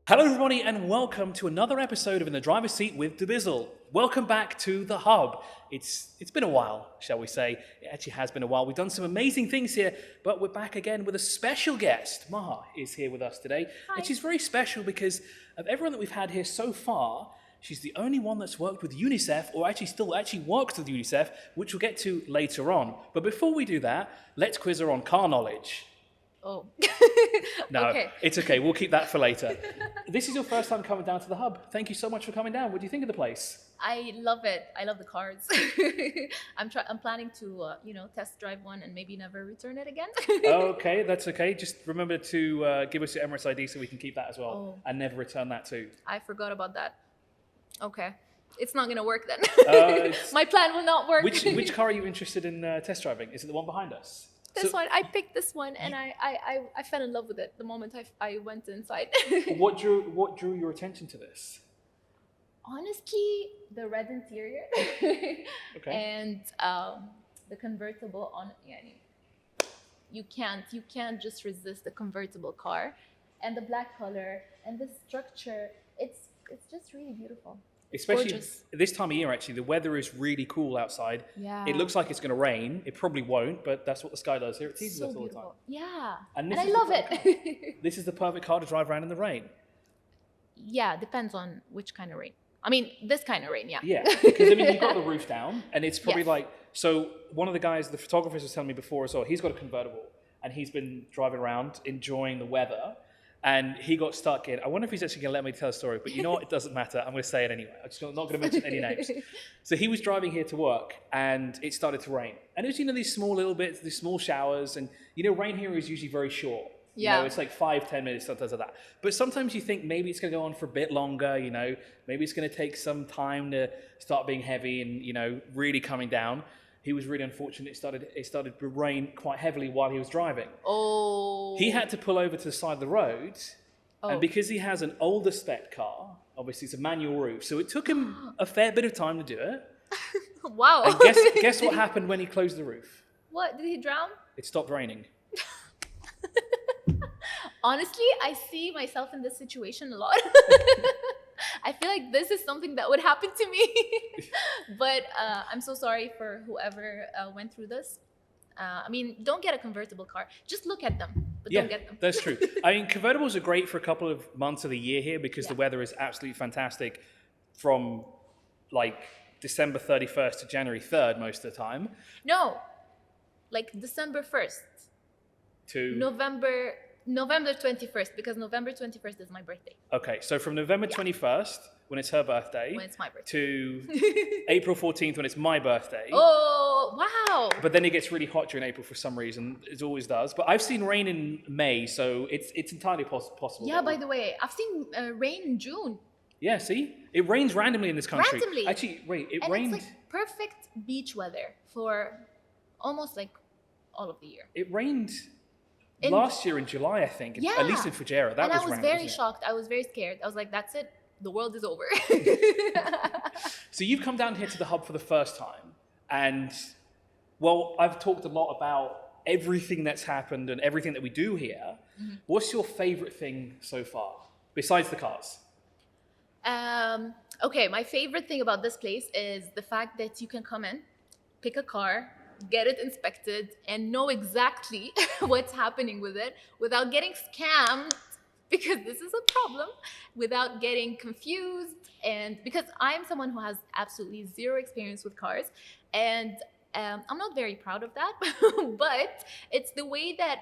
Hello everybody and welcome to another episode of In the Driver's Seat with dubizzle. Welcome back to the hub. It's been a while, shall we say. It actually has been a while. We've done some amazing things here, but we're back again with a special guest. Maha is here with us today. Hi. And she's very special because of everyone that we've had here so far, she's the only one that's worked with UNICEF, or still works with UNICEF, which we'll get to later on. But before we do that, let's quiz her on car knowledge. Oh. No, Okay. It's okay. We'll keep that for later. This is your first time coming down to the hub. Thank you so much for coming down. What do you think of the place? I love it. I love the cars. I'm planning to, test drive one and maybe never return it again. Okay, that's okay. Just remember to give us your Emirates ID so we can keep that as well and never return that too. I forgot about that. Okay. It's not going to work then. My plan will not work. Which car are you interested in test driving? Is it the one behind us? This one, I picked this one and I fell in love with it the moment I went inside. What drew your attention to this? Honestly, the red interior Okay. and the convertible on. You can't just resist the convertible car, and the black color and the structure. It's just really beautiful. Especially gorgeous. this time of year, actually, the weather is really cool outside. Yeah. It looks like it's going to rain. It probably won't, but that's what the sky does here. It teases So us all the beautiful. time. Yeah. And And this I is the love perfect it. This is the perfect car to drive around in the rain. Yeah, depends on which kind of rain. I mean, this kind of rain, yeah. Yeah, because you've got the roof down, and it's probably Yes. so one of the guys, the photographers was telling me before as well, he's got a convertible, and he's been driving around, enjoying the weather, and he got stuck in, I wonder if he's actually going to let me tell a story, but you know what, it doesn't matter, I'm going to say it anyway, I'm just not going to mention any names. So he was driving here to work, and it started to rain, and it was, these small little bits, these small showers, and rain here is usually very short. Yeah. It's like 5-10 minutes, sometimes like that. But sometimes you think maybe it's going to go on for a bit longer, maybe it's going to take some time to start being heavy and, really coming down. He was really unfortunate. It started to rain quite heavily while he was driving. Oh. He had to pull over to the side of the road. Oh. And because he has an older spec car, obviously it's a manual roof. So it took him a fair bit of time to do it. Wow. And guess what happened when he closed the roof? What? Did he drown? It stopped raining. Honestly, I see myself in this situation a lot. I feel like this is something that would happen to me. But I'm so sorry for whoever went through this. Don't get a convertible car. Just look at them, but don't get them. That's true. Convertibles are great for a couple of months of the year here because the weather is absolutely fantastic from December 31st to January 3rd most of the time. No, like December 1st. To November 21st, because November 21st is my birthday. Okay, so from November 21st, when it's her birthday, When it's my birthday. to April 14th, when it's my birthday. Oh, wow. But then it gets really hot during April for some reason. It always does. But I've seen rain in May, so it's entirely possible. Yeah, by the way, I've seen rain in June. Yeah, see? It rains randomly in this country. Randomly. Actually, wait, it And rained... it's like perfect beach weather for almost like all of the year. It rained last year in July, I think. Yeah. At least in Fujairah. And I was random, very wasn't it? shocked. I was very scared. I was like, that's it. The world is over. So you've come down here to the hub for the first time. And, well, I've talked a lot about everything that's happened and everything that we do here. Mm-hmm. What's your favorite thing so far, besides the cars? Okay, my favorite thing about this place is the fact that you can come in, pick a car, get it inspected, and know exactly what's happening with it without getting scammed, because this is a problem, without getting confused. And because I'm someone who has absolutely zero experience with cars, and I'm not very proud of that, but it's the way that,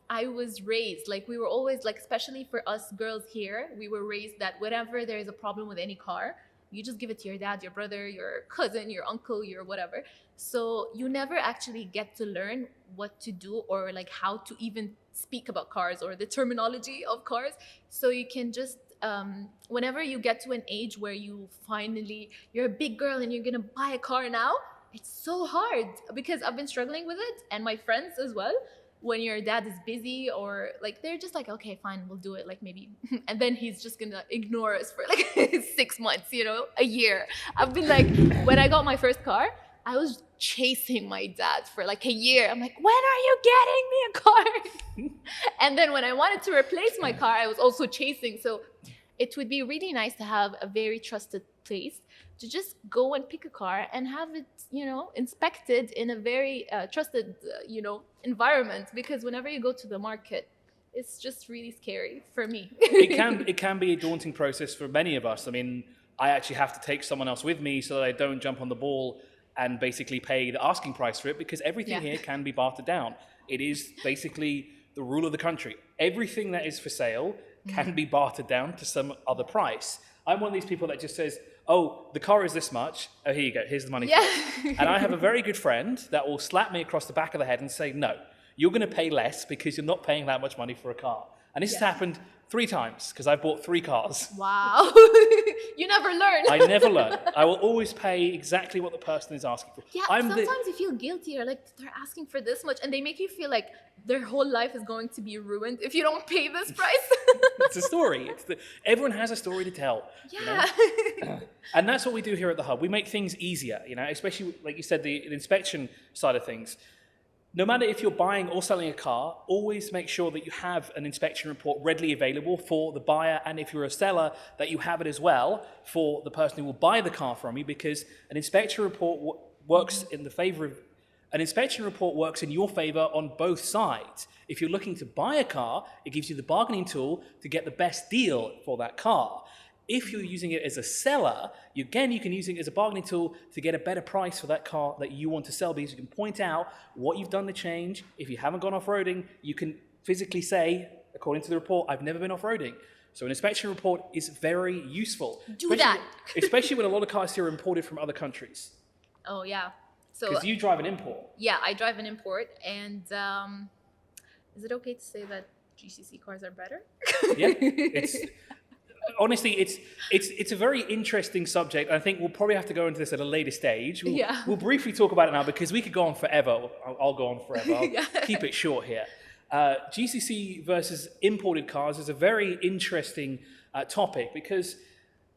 I was raised. Like, we were always, especially for us girls here, we were raised that whenever there is a problem with any car, you just give it to your dad, your brother, your cousin, your uncle, your whatever. So you never actually get to learn what to do or how to even speak about cars or the terminology of cars. So you can just, whenever you get to an age where you're a big girl and you're gonna buy a car now, it's so hard because I've been struggling with it, and my friends as well. When your dad is busy or they're just okay, fine, we'll do it, maybe. And then he's just gonna ignore us for 6 months, a year. I've been when I got my first car, I was chasing my dad for like a year. I'm like, when are you getting me a car? And then when I wanted to replace my car, I was also chasing. So it would be really nice to have a very trusted place to just go and pick a car and have it, inspected in a very trusted, environment. Because whenever you go to the market, it's just really scary for me. It can be a daunting process for many of us. I mean, I actually have to take someone else with me so that I don't jump on the ball and basically pay the asking price for it, because everything here can be bartered down. It is basically the rule of the country. Everything that is for sale can be bartered down to some other price. I'm one of these people that just says, oh, the car is this much. Oh, here you go. Here's the money. Yeah. For it. And I have a very good friend that will slap me across the back of the head and say, no, you're going to pay less because you're not paying that much money for a car. And this has happened 3 times because I've bought 3 cars. Wow. You never learn. I never learn. I will always pay exactly what the person is asking for. Yeah, sometimes you feel guilty, or like they're asking for this much, and they make you feel like their whole life is going to be ruined if you don't pay this price. It's a story. Everyone has a story to tell. Yeah. And that's what we do here at the Hub. We make things easier, especially, like you said, the inspection side of things. No matter if you're buying or selling a car, always make sure that you have an inspection report readily available for the buyer, and if you're a seller, that you have it as well for the person who will buy the car from you, because an inspection report works in your favor on both sides. If you're looking to buy a car, it gives you the bargaining tool to get the best deal for that car. If you're using it as a seller, you can use it as a bargaining tool to get a better price for that car that you want to sell, because you can point out what you've done to change. If you haven't gone off-roading, you can physically say, according to the report, I've never been off-roading. So an inspection report is very useful. Especially when a lot of cars here are imported from other countries. Oh, yeah. So because you drive an import. Yeah, I drive an import. And is it okay to say that GCC cars are better? Yeah, honestly, it's a very interesting subject. I think we'll probably have to go into this at a later stage. We'll briefly talk about it now, because we could go on forever. I'll go on forever. I'll keep it short here. GCC versus imported cars is a very interesting topic, because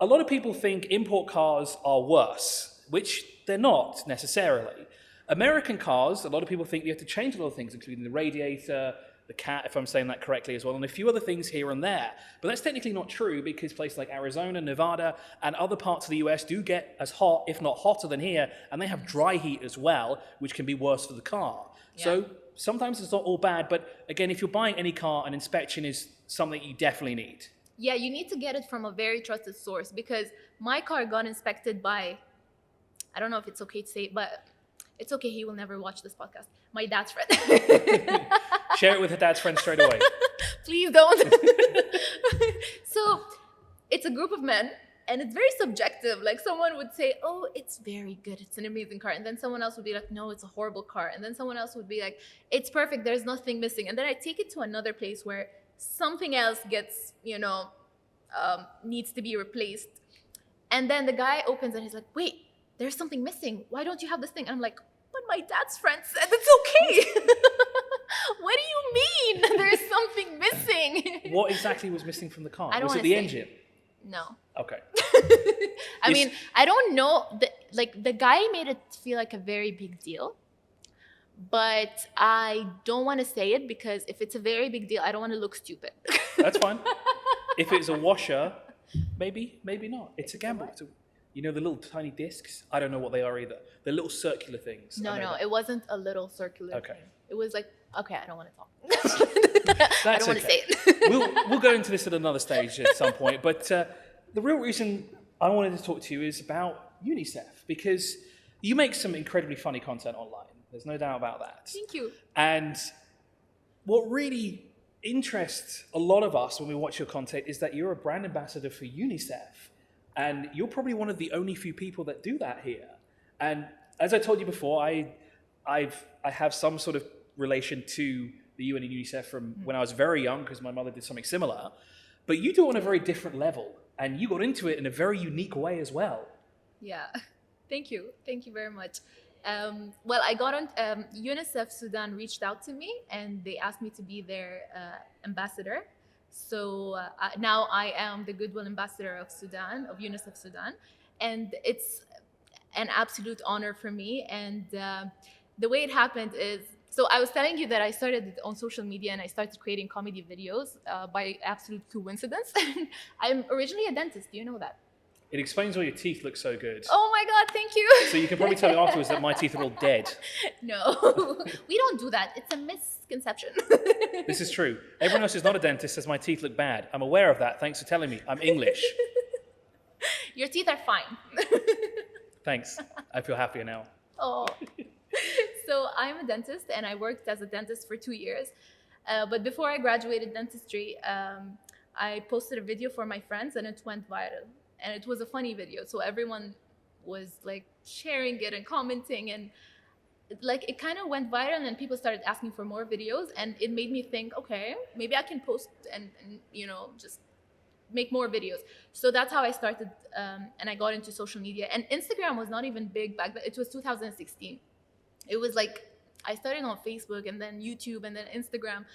a lot of people think import cars are worse, which they're not necessarily. American cars, a lot of people think you have to change a lot of things, including the radiator, the cat, if I'm saying that correctly as well, and a few other things here and there. But that's technically not true, because places like Arizona, Nevada, and other parts of the US do get as hot, if not hotter than here, and they have dry heat as well, which can be worse for the car. Yeah. So sometimes it's not all bad, but again, if you're buying any car, an inspection is something you definitely need. Yeah, you need to get it from a very trusted source, because my car got inspected by, I don't know if it's okay to say it, but it's okay, he will never watch this podcast. My dad's friend. Share it with her dad's friend straight away. Please don't. So it's a group of men, and it's very subjective. Like, someone would say, oh, it's very good, it's an amazing car. And then someone else would be like, no, it's a horrible car. And then someone else would be like, it's perfect, there's nothing missing. And then I take it to another place where something else gets, needs to be replaced. And then the guy opens and he's like, wait, there's something missing. Why don't you have this thing? And I'm like, but my dad's friend said it's okay. What do you mean there's something missing? What exactly was missing from the car? Was it the engine? No. Okay. I mean, I don't know. The guy made it feel like a very big deal. But I don't want to say it, because if it's a very big deal, I don't want to look stupid. That's fine. If it's a washer, maybe not. It's a gamble. The little tiny discs? I don't know what they are either. The little circular things. No, it wasn't a little circular thing. It was like, okay, I don't want to talk. I don't want to say it. We'll go into this at another stage at some point. But the real reason I wanted to talk to you is about UNICEF, because you make some incredibly funny content online. There's no doubt about that. Thank you. And what really interests a lot of us when we watch your content is that you're a brand ambassador for UNICEF. And you're probably one of the only few people that do that here. And as I told you before, I have some sort of relation to the UN and UNICEF from when I was very young, because my mother did something similar. But you do it on a very different level, and you got into it in a very unique way as well. Yeah, thank you very much. Well, I got on, UNICEF Sudan reached out to me, and they asked me to be their ambassador. So now I am the Goodwill Ambassador of Sudan, of UNICEF Sudan. And an absolute honor for me. And the way it happened is, so I was telling you that I started it on social media and I started creating comedy videos by absolute coincidence. I'm originally a dentist. Do you know that? It explains why your teeth look so good. Oh my God, thank you. So you can probably tell me afterwards that my teeth are all dead. No, we don't do that. It's a misconception. This is true. Everyone else who's not a dentist says my teeth look bad. I'm aware of that. Thanks for telling me. I'm English. Your teeth are fine. Thanks. I feel happier now. Oh. So I'm a dentist and I worked as a dentist for 2 years. But before I graduated dentistry, I posted a video for my friends and it went viral. And it was a funny video. So everyone was like sharing it and commenting, and like it kind of went viral and people started asking for more videos, and it made me think, okay, maybe I can post and you know, just make more videos. So that's how I started, and I got into social media. And Instagram was not even big back then. It was 2016. It was like I started on Facebook and then YouTube and then Instagram.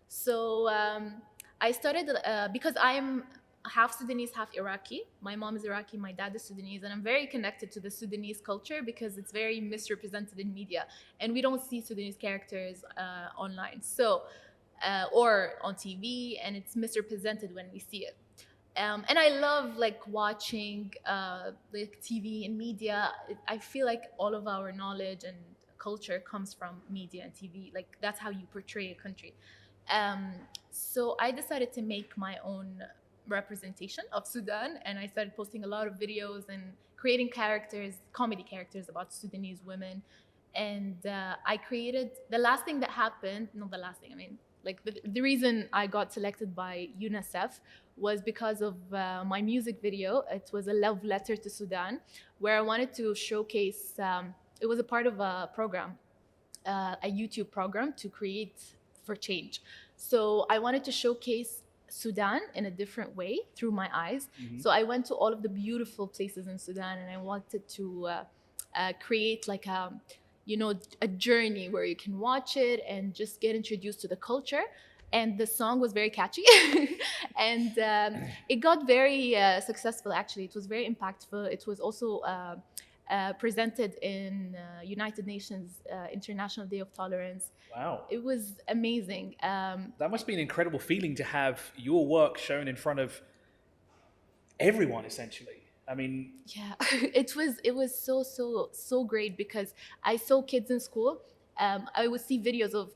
So I started because I'm half Sudanese, half Iraqi. My mom is Iraqi, my dad is Sudanese, and I'm very connected to the Sudanese culture because it's very misrepresented in media, and we don't see Sudanese characters online, so or on TV, and it's misrepresented when we see it. And I love like watching like TV and media. I feel like all of our knowledge and culture comes from media and TV. Like that's how you portray a country. So I decided to make my own representation of Sudan, and I started posting a lot of videos and creating characters, comedy characters about Sudanese women. And I created, the last thing that happened, not the last thing, I mean, like the reason I got selected by UNICEF was because of my music video. It was a love letter to Sudan, where I wanted to showcase, it was a part of a program, a YouTube program to create for change. So I wanted to showcase Sudan in a different way through my eyes. Mm-hmm. So I went to all of the beautiful places in Sudan, and I wanted to create like a, you know, a journey where you can watch it and just get introduced to the culture. And the song was very catchy, and it got very successful. Actually, it was very impactful. It was also presented in United Nations International Day of Tolerance. Wow. It was amazing. That must be an incredible feeling to have your work shown in front of everyone, essentially. I mean... Yeah, it was so great because I saw kids in school. I would see videos of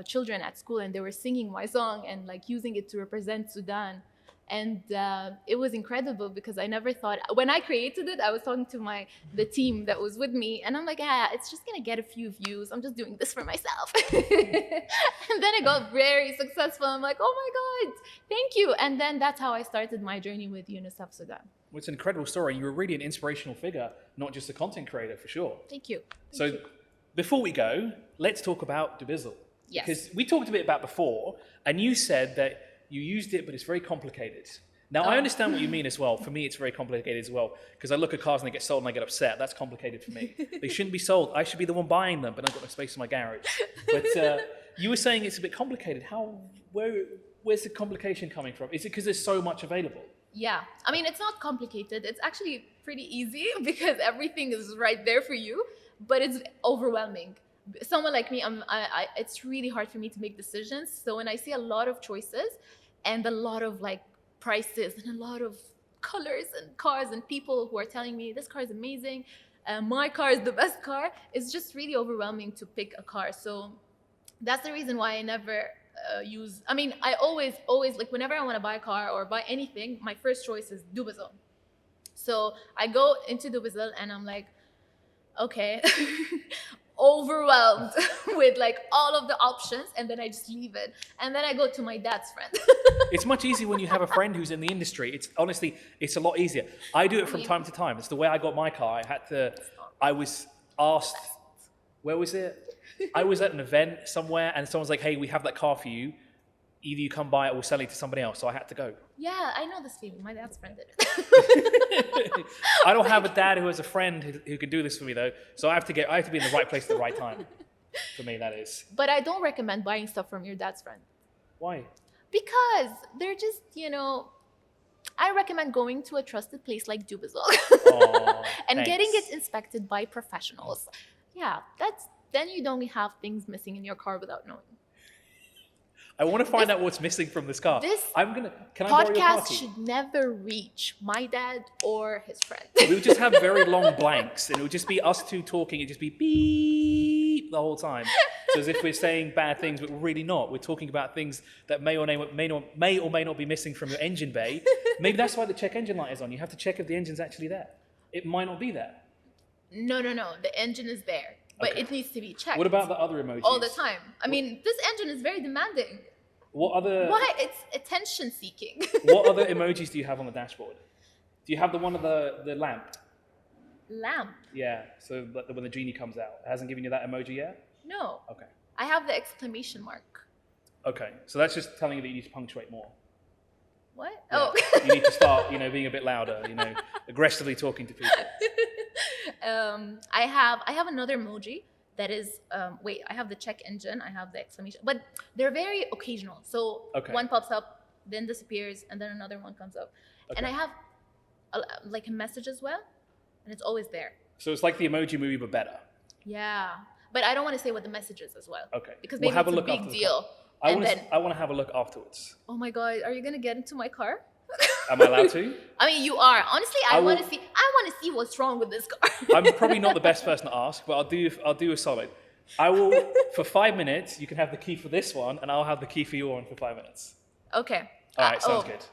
children at school, and they were singing my song and like using it to represent Sudan. And it was incredible because I never thought, when I created it, I was talking to the team that was with me, and I'm like, yeah, it's just gonna get a few views. I'm just doing this for myself. And then it got very successful. I'm like, oh my God, thank you. And then that's how I started my journey with UNICEF Sudan. Well, it's an incredible story. You were really an inspirational figure, not just a content creator, for sure. Thank you. So before we go, let's talk about dubizzle. Yes. Because we talked a bit about before, and you said that you used it, but it's very complicated. Now, I understand what you mean as well. For me, it's very complicated as well, because I look at cars and they get sold and I get upset. That's complicated for me. They shouldn't be sold. I should be the one buying them, but I've got no space in my garage. But you were saying it's a bit complicated. Where's the complication coming from? Is it because there's so much available? Yeah. I mean, it's not complicated. It's actually pretty easy because everything is right there for you, but it's overwhelming. Someone like me, it's really hard for me to make decisions. So when I see a lot of choices and a lot of like prices and a lot of colors and cars and people who are telling me this car is amazing, my car is the best car, it's just really overwhelming to pick a car. So that's the reason why I never I always like, whenever I want to buy a car or buy anything, my first choice is dubizzle. So I go into dubizzle and I'm like, okay, overwhelmed with like all of the options, and then I just leave it, and then I go to my dad's friend. It's much easier when you have a friend who's in the industry. It's honestly, it's a lot easier. I do it from time to time. It's the way I got my car. I was asked, where was it? I was at an event somewhere, and someone's like, hey, we have that car for you. Either you come buy it or we'll sell it to somebody else. So I had to go. Yeah, I know this feeling. My dad's friend did it. I don't have a dad who has a friend who can do this for me, though. So I have to be in the right place at the right time. For me, that is. But I don't recommend buying stuff from your dad's friend. Why? Because they're just, I recommend going to a trusted place like dubizzle and thanks. getting it inspected by professionals. Yeah, then you don't have things missing in your car without knowing. I want to find out what's missing from this car. This can I borrow your car podcast key? should never reach my dad or his friend. We would just have very long blanks, and it would just be us two talking. It'd just be beep the whole time. So as if we're saying bad things, but we're really not. We're talking about things that may or may not be missing from your engine bay. Maybe that's why the check engine light is on. You have to check if the engine's actually there. It might not be there. No. The engine is there, but Okay. it needs to be checked. What about the other emojis? all the time? I mean, this engine is very demanding. What other Why? It's attention seeking. What other emojis do you have on the dashboard? Do you have the one of the lamp? Lamp? Yeah. So when the genie comes out, it hasn't given you that emoji yet? No. Okay. I have the exclamation mark. Okay. So that's just telling you that you need to punctuate more. What? Yeah. Oh. You need to start, being a bit louder, aggressively talking to people. I have another emoji that is I have the check engine, I have the exclamation, but they're very occasional. So one pops up, then disappears, and then another one comes up. Okay. And I have like a message as well, and it's always there. So it's like the Emoji Movie, but better. Yeah, but I don't want to say what the message is as well. Okay. Because We'll maybe have it's a a look big after the deal. I want to have a look afterwards. Oh my God, are you gonna get into my car? Am I allowed to? I mean, you are. Honestly, I will- want to see. I want to see what's wrong with this car. I'm probably not the best person to ask, but I'll do a solid. I will, for 5 minutes, you can have the key for this one, and I'll have the key for your one for 5 minutes. Okay. All right, sounds good.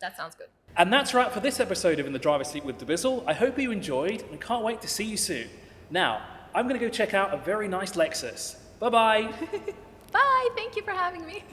That sounds good. And that's a wrap for this episode of In the Driver's Seat with dubizzle. I hope you enjoyed and can't wait to see you soon. Now, I'm going to go check out a very nice Lexus. Bye-bye. Bye. Thank you for having me.